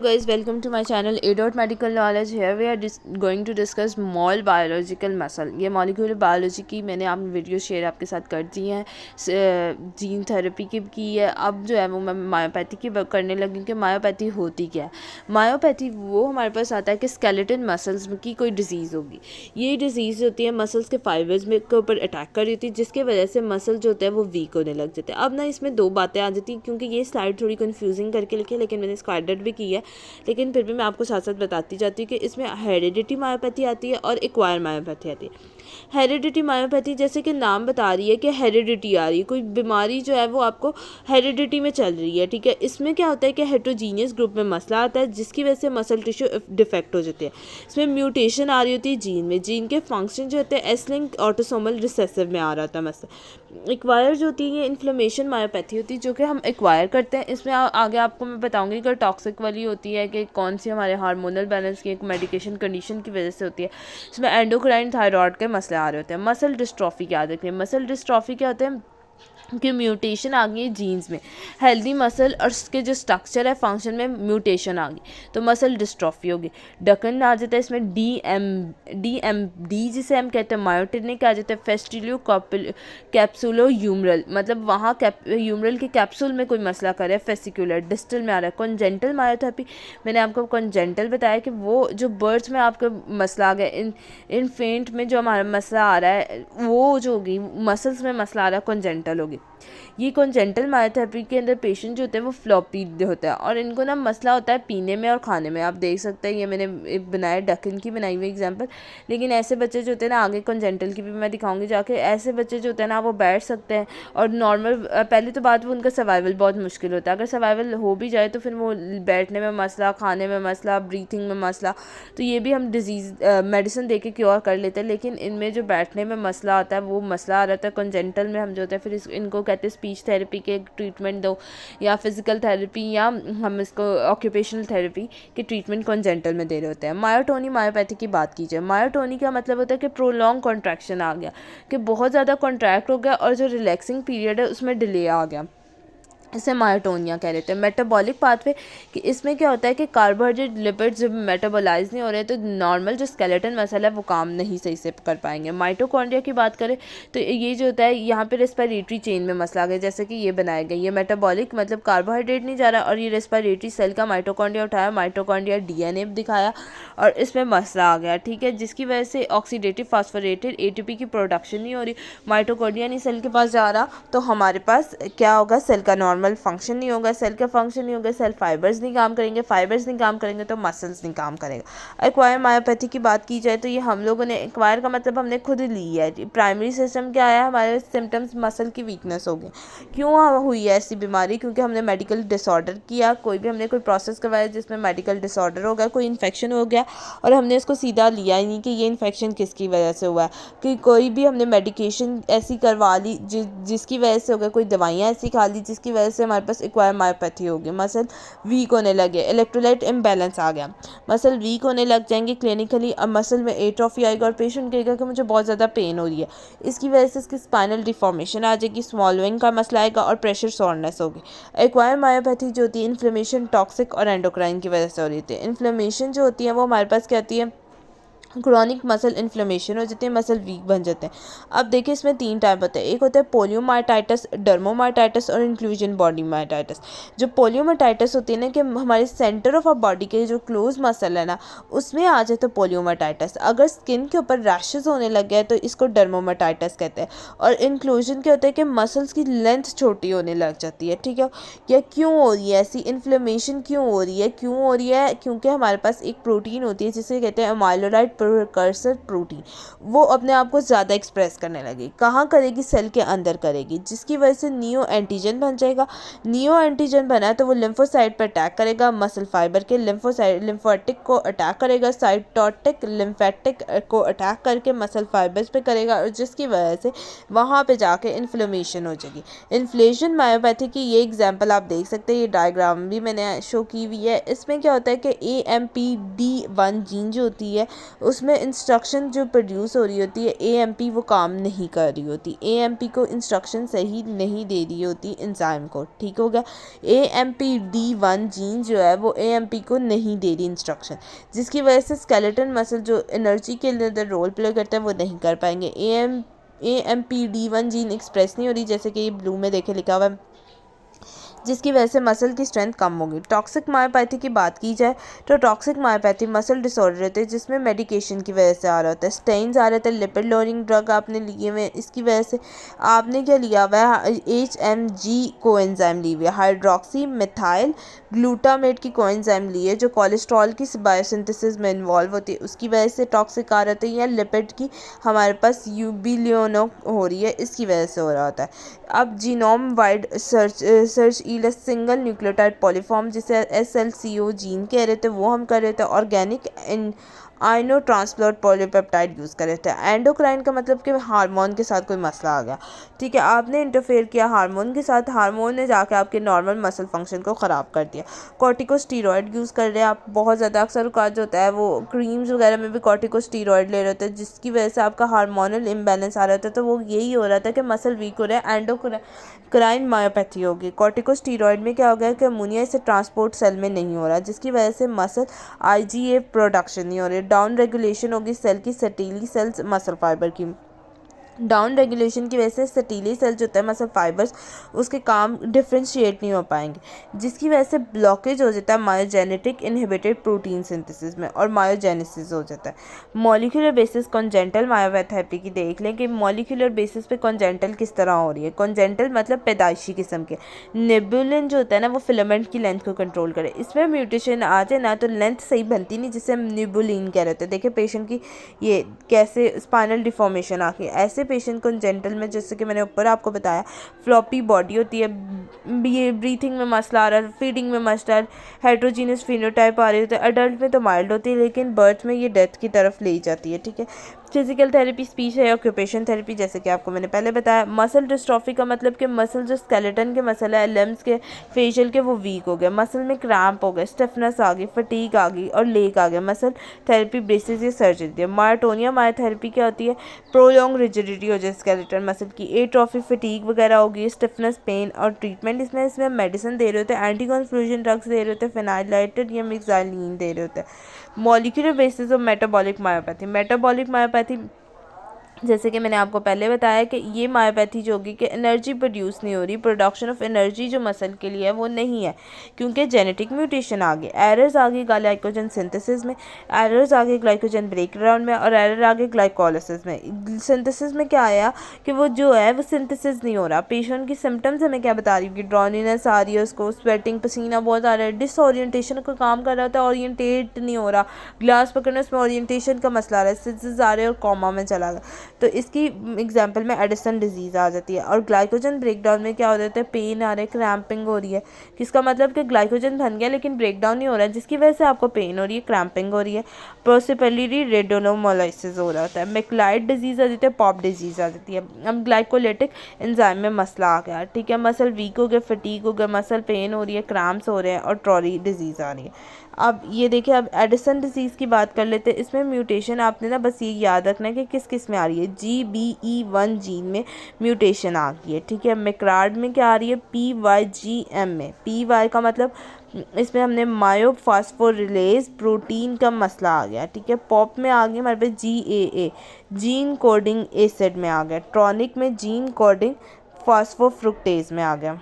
Guys, welcome to my channel A Dot Medical Knowledge. Here we are going to discuss mole biological muscle. ये molecular biology की मैंने आप video share आपके साथ कर दी हैं, जीन थेरेपी की है। अब जो है वो मैं मायोपैथी की करने लगी कि मायोपैथी होती क्या है। मायोपैथी वो हमारे पास आता है कि स्केलेटन मसल्स की कोई डिजीज़ होगी। ये डिजीज़ होती है मसल्स के फाइबर्स में के ऊपर अटैक कर रही होती है, जिसकी वजह से मसल जो होता है वो वीक होने लग जाते हैं। अब ना इसमें दो बातें आ जाती हैं, क्योंकि ये स्लाइड थोड़ी कन्फ्यूजिंग करके लिखी है, लेकिन मैंने इसको एडिट भी की है, लेकिन फिर भी मैं आपको साथ साथ बताती जाती हूँ कि इसमें हेरिडिटी मायोपैथी आती है और एक्वायर मायोपैथी आती है। हेरिडिटी मायोपैथी जैसे कि नाम बता रही है कि हेरिडिटी आ रही है, कोई बीमारी जो है वो आपको हेरिडिटी में चल रही है, ठीक है। इसमें क्या होता है कि हेट्रोजीनियस ग्रुप में मसला आता है, जिसकी वजह से मसल टिश्यू डिफेक्ट हो जाते हैं। इसमें म्यूटेशन आ रही होती है जीन में, जीन के फंक्शन जो होते हैं एस लिंक ऑटोसोमल रिसेसिव में आ रहा होता है मसल। एक्वायर जो होती है ये इन्फ्लेमेशन मायोपैथी होती है, जो कि हम एक्वायर करते हैं। इसमें आगे आपको मैं बताऊंगी कि टॉक्सिक वाली होती है कि कौन सी हमारे हार्मोनल बैलेंस की एक मेडिकेशन कंडीशन की वजह से होती है। इसमें एंडोक्राइन थायराइड के मसले आ रहे होते हैं। मसल डिस्ट्रॉफी क्या देखते हैं, मसल डिस्ट्रॉफी क्या होते हैं कि म्यूटेशन आ गई है जीन्स में, हेल्दी मसल और उसके जो स्ट्रक्चर है फंक्शन में म्यूटेशन आ गई तो मसल डिस्ट्रॉफी होगी। डकन आ जाता है इसमें डी जिसे हम कहते हैं मायोटेनिक आ जाता है। फेस्टिलियो कैप्सुलो यूमरल, मतलब वहाँ यूमरल के कैप्सूल में कोई मसला करे। फेसिकुलर डिस्टल में आ रहा है। कॉन्जेंटल मायोथेरेपी मैंने आपको कॉन्जेंटल बताया कि वो जो बर्थ में आपका मसला आ गया, इन्फेंट में जो हमारा मसला आ रहा है वो जो होगी मसल्स में मसला आ रहा है कॉन्जेंटल होगी। ये कॉन्जेंटल मायोथेरेपी के अंदर पेशेंट जो होते हैं वो फ्लॉपी होता है और इनको ना मसला होता है पीने में और खाने में। आप देख सकते हैं ये मैंने एक बनाया डकन की बनाई हुई एग्जांपल, लेकिन ऐसे बच्चे जो होते हैं ना, आगे कॉन्जेंटल की भी मैं दिखाऊंगी जाके, ऐसे बच्चे जो होते हैं ना वो बैठ सकते हैं और नॉर्मल पहली तो बात वो उनका सर्वाइवल बहुत मुश्किल होता है। अगर सर्वाइवल हो भी जाए तो फिर वो बैठने में मसला, खाने में मसला, ब्रीथिंग में मसला, तो ये भी हम डिजीज़ मेडिसिन दे के क्योर कर लेते हैं। लेकिन इनमें जो बैठने में मसला आता है वो मसला आ रहा है कॉन्जेंटल में, हम जो होता है फिर इनको कहते हैं स्पीच थेरेपी के ट्रीटमेंट दो, या फिजिकल थेरेपी, या हम इसको ऑक्यूपेशनल थेरेपी के ट्रीटमेंट कॉन्जेंटल में दे रहे होते हैं। मायोटोनी मायोपैथी की बात की जाए, मायोटोनी का मतलब होता है कि प्रोलॉन्ग कॉन्ट्रैक्शन आ गया, कि बहुत ज़्यादा कॉन्ट्रैक्ट हो गया और जो रिलैक्सिंग पीरियड है उसमें डिले आ गया, इसे मायोटोनिया कह रहे थे। मेटाबॉलिक पाथवे कि इसमें क्या होता है कि कार्बोहाइड्रेट लिपिड्स जब मेटाबोलाइज नहीं हो रहे तो नॉर्मल जो स्केलेटन मसल है वो काम नहीं सही से कर पाएंगे। माइटोकॉन्ड्रिया की बात करें तो ये जो होता है यहाँ पे रेस्पिरेटरी चेन में मसला आ गया, जैसे कि ये बनाया गया, ये मेटाबॉलिक मतलब कार्बोहाइड्रेट नहीं जा रहा और ये रेस्पिरेटरी सेल का माइटोकॉन्ड्रिया उठाया, माइटोकॉन्ड्रिया डीएनए दिखाया और इसमें मसला आ गया, ठीक है, जिसकी वजह से ऑक्सीडेटिव फास्फोरेटेड एटीपी की प्रोडक्शन नहीं हो रही, माइटोकॉन्ड्रिया नहीं सेल के पास जा रहा, तो हमारे पास क्या होगा, सेल का नॉर्मल फंक्शन नहीं होगा। सेल का फंक्शन नहीं होगा, सेल फाइबर्स नहीं काम करेंगे, फाइबर्स नहीं काम करेंगे तो मसल्स नहीं काम करेगा। एक्वायर मायोपैथी की बात की जाए तो ये हम लोगों ने एक्वायर का मतलब हमने खुद ली है। प्राइमरी सिस्टम क्या है, हमारे सिम्टम्स मसल की वीकनेस हो गई। क्यों हुई है ऐसी बीमारी, क्योंकि हमने मेडिकल डिसऑर्डर किया, कोई भी हमने कोई प्रोसेस करवाया जिसमें मेडिकल डिसऑर्डर हो गया, कोई इन्फेक्शन हो गया और हमने इसको सीधा लिया ही नहीं कि ये इन्फेक्शन किसकी वजह से हुआ है, कि कोई भी हमने मेडिकेशन ऐसी करवा ली जिसकी वजह से हो गया, कोई दवाइयाँ ऐसी खा ली जिसकी वजह से हमारे पास एक्वायर मायोपैथी होगी, मसल वीक होने लगे, इलेक्ट्रोलाइट इम्बैलेंस आ गया, मसल वीक होने लग जाएंगे क्लिनिकली। अब मसल में एट्रोफी आएगा और पेशेंट कहेगा कि मुझे बहुत ज़्यादा पेन हो रही है, इसकी वजह से इसकी स्पाइनल डिफॉर्मेशन आ जाएगी, स्वॉलोइंग का मसला आएगा और प्रेशर सोरनेस होगी। एक्वायर मायोपैथी जो होती है इन्फ्लेमेशन टॉक्सिक और एंडोक्राइन की वजह से हो रही है। इन्फ्लेमेशन जो होती है वो हमारे पास क्या होती है, क्रॉनिक मसल इन्फ्लेमेशन हो जाती है, मसल वीक बन जाते हैं। अब देखिए इसमें तीन टाइप होते हैं, एक होता है पोलियोमाइटाइटिस, डर्मोमाइटाइटिस और इंक्लूजन बॉडी माइटाइटिस। जो पोलियोमाइटाइटिस होती है ना, कि हमारे सेंटर ऑफ अ बॉडी के जो क्लोज मसल है ना उसमें आ जाए तो पोलियोमाइटाइटिस। अगर स्किन के ऊपर रैशेज होने लग गए तो इसको डर्मोमाइटाइटिस कहते हैं। और इंक्लूजन क्या होता है कि मसल्स की लेंथ छोटी होने लग जाती है, ठीक है। या क्यों हो रही है ऐसी इन्फ्लेमेशन, क्यों हो रही है, क्यों हो रही है, क्योंकि हमारे पास एक प्रोटीन होती है जिसे कहते हैं अमाइलोइड प्रिकर्सर प्रोटीन, वो अपने आप को ज़्यादा एक्सप्रेस करने लगी। कहाँ करेगी, सेल के अंदर करेगी, जिसकी वजह से नियो एंटीजन बन जाएगा। नियो एंटीजन बना है तो वो लिम्फोसाइट पर अटैक करेगा, मसल फाइबर के लिम्फोटिक को अटैक करेगा, साइटोटिक लिम्फेटिक को अटैक करके मसल फाइबर्स पे करेगा और जिसकी वजह से वहाँ पे जाके इन्फ्लेमेशन हो जाएगी। इन्फ्लेशन मायोपैथी की ये एग्जाम्पल आप देख सकते हैं, ये डायग्राम भी मैंने शो की हुई है। इसमें क्या होता है कि AMPD1 जीन जो होती है उसमें इंस्ट्रक्शन जो प्रोड्यूस हो रही होती है AMP वो काम नहीं कर रही होती, AMP को इंस्ट्रक्शन सही नहीं दे रही होती एंजाइम को। ठीक हो गया। AMPD1 जीन जो है वो AMP को नहीं दे रही इंस्ट्रक्शन, जिसकी वजह से स्केलेटन मसल जो एनर्जी के अंदर रोल प्ले करता है वो नहीं कर पाएंगे। AMPD1 जीन एक्सप्रेस नहीं हो रही, जैसे कि ये ब्लू में देखे लिखा हुआ है, जिसकी वजह से मसल की स्ट्रेंथ कम होगी। टॉक्सिक मायोपैथी की बात की जाए तो टॉक्सिक मायोपैथी मसल डिसऑर्डर रहते हैं जिसमें मेडिकेशन की वजह से आ रहा होता है। स्टेन्स आ रहे थे, लिपिड लोअरिंग ड्रग आपने लिए हुए, इसकी वजह से आपने क्या लिया हुआ है, HMG कोएंजाइम ली हुई है, हाइड्रोक्सी मिथाइल ग्लूटामेट की कोएंजाइम ली है जो कोलेस्ट्रॉल की बायोसिंथेसिस में इन्वॉल्व होती है, उसकी वजह से टॉक्सिक आ रहे थे। या लिपिड की हमारे पास यूबिलियोनो हो रही है, इसकी वजह से हो रहा होता है। अब genome wide search yield single nucleotide polyform जिसे SLCO जीन कह रहे थे वो हम कर रहे थे। ऑर्गेनिक आइनो ट्रांसपोर्ट पॉलीपेप्टाइड यूज़ कर रहे थे। एंडोक्राइन का मतलब कि हार्मोन के साथ कोई मसला आ गया, ठीक है, आपने इंटरफेयर किया हार्मोन के साथ, हार्मोन ने जाके आपके नॉर्मल मसल फंक्शन को ख़राब कर दिया। कॉर्टिकोस्टीरॉइड यूज़ कर रहे हैं आप बहुत ज़्यादा, अक्सर जो होता है वो क्रीम्स वगैरह में भी कॉर्टिकोस्टीरॉइड ले रहे होते हैं, जिसकी वजह से आपका हार्मोनल इम्बैलेंस आ रहा था। तो वो यही हो रहा था कि मसल वीक हो रहा है, एंडोक्राइन मायोपैथी होगी। कॉर्टिकोस्टीरॉइड में क्या हो गया कि अमोनिया से ट्रांसपोर्ट सेल में नहीं हो रहा, जिसकी वजह से मसल IgA प्रोडक्शन नहीं हो रही। डाउन रेगुलेशन होगी सेल की, सेटिली सेल्स मसल फाइबर की। डाउन रेगुलेशन की वजह से सेटिली सेल जो होता है मसल फाइबर्स उसके काम डिफ्रेंशिएट नहीं हो पाएंगे, जिसकी वजह से ब्लॉकेज हो जाता है मायोजेनेटिक इनहिबिटेड प्रोटीन सिंथेसिस में और मायोजेनेसिस हो जाता है। मॉलिक्यूलर बेसिस कॉन्जेंटल मायोपैथी की देख लें कि मॉलिक्यूलर बेसिस पे कॉन्जेंटल किस तरह हो रही है। कॉन्जेंटल मतलब पैदाइशी किस्म के। नेबुलिन जो होता है ना वो फिलामेंट की लेंथ को कंट्रोल करे, इसमें म्यूटेशन आ जाए ना तो लेंथ सही बनती नहीं, जिसे हम नेबुलिन कह रहे थे। देखिए पेशेंट की ये कैसे स्पाइनल डिफॉर्मेशन आके ऐसे पेशेंट कॉन्जेंटल में, जैसे कि मैंने ऊपर आपको बताया, फ्लॉपी बॉडी होती है, ये ब्रीथिंग में मसला आ रहा है, फीडिंग में मसला, हेट्रोजीनियस फिनोटाइप आ रही होती है। अडल्ट में तो माइल्ड होती है लेकिन बर्थ में ये डेथ की तरफ ले जाती है, ठीक है। फिजिकल थेरेपी, स्पीच है, ऑक्यूपेशन थेरेपी, जैसे कि आपको मैंने पहले बताया। मसल डिस्ट्रॉफी का मतलब कि मसल जो स्केलेटन के मसल है, लिम्स के, फेशियल के, वो वीक हो गए, मसल में क्रैम्प हो गए, स्टिफनेस आ गई, फटीग आ गई और लेक आ गया। मसल थेरेपी बेसिस ये सर्जरी है। मायोटोनिया मायोथेरेपी क्या होती है, प्रोलॉन्ग रिजिडिटी हो जाए स्केलेटन मसल की, एट्रोफी, फटीग वगैरह होगी, स्टिफनेस, पेन और ट्रीटमेंट इसमें मेडिसिन दे रहे होते हैं, एंटी कन्फ्यूजन ड्रग्स दे रहे होते हैं, फिनाइलाइटेड या मिक्साइलिन दे रहे होते हैं। Molecular basis of metabolic myopathy, metabolic myopathy जैसे कि मैंने आपको पहले बताया कि ये मायोपैथी जो होगी कि एनर्जी प्रोड्यूस नहीं हो रही, प्रोडक्शन ऑफ एनर्जी जो मसल के लिए है वो नहीं है, क्योंकि जेनेटिक म्यूटेशन आ गई, एरर्स आ गई ग्लाइकोजन सिंथेसिस में, एरर्स आ गई ग्लाइकोजन ब्रेकडाउन में और एरर आ गई ग्लाइकोलाइसिस में। सिंथेसिस में क्या आया कि वो जो है वो सिंथेसिस नहीं हो रहा। पेशेंट की सिम्टम्स हमें क्या बता रही है कि ड्रॉनीनेस आ रही है, उसको स्वेटिंग, पसीना बहुत आ रहा है, डिसओरिएंटेशन का काम कर रहा होता है, ओरिएंटेट नहीं हो रहा, ग्लास पकड़ने उसमें ओरिएंटेशन का मसला आ रहा है, सिंथेसिस आ रहे हैं और कॉमा में चला गया। तो इसकी एग्जांपल में एडिसन डिजीज़ आ जाती है। और ग्लाइकोजन ब्रेकडाउन में क्या हो जाता है, पेन आ रहा है, क्रैम्पिंग हो रही है, किसका मतलब कि ग्लाइकोजन बन गया लेकिन ब्रेकडाउन नहीं हो रहा है, जिसकी वजह से आपको पेन हो रही है, क्रैम्पिंग हो रही है, प्रोसिपैलिटी रेडिनोमोलाइसिस हो रहा है, मैक्लाइड डिजीज़ आ जाती है, पॉप डिजीज़ आ जाती है। अब ग्लाइकोलिटिक एंजाइम में मसला आ गया, ठीक है, मसल वीक हो गया, फटीग हो गया, मसल पेन हो रही है, क्रैम्प्स हो रहे हैं और ट्रॉरी डिजीज़ आ रही है। अब ये देखिए, अब एडिसन डिजीज़ की बात कर लेते हैं। इसमें म्यूटेशन आपने ना बस ये याद रखना है कि किस किस में आ रही है। GBE1 जीन में म्यूटेशन आ गई है, ठीक है। मैक्रार्ड में क्या आ रही है, PYGM में, PY का मतलब इसमें हमने मायोफॉस्फोरिलेज प्रोटीन का मसला आ गया, ठीक है। पॉप में आ गया हमारे पास GAA, जीन कोडिंग एसिड में आ गया। ट्रॉनिक में जीन कोडिंग फॉस्फोफ्रुक्टेज में आ गया।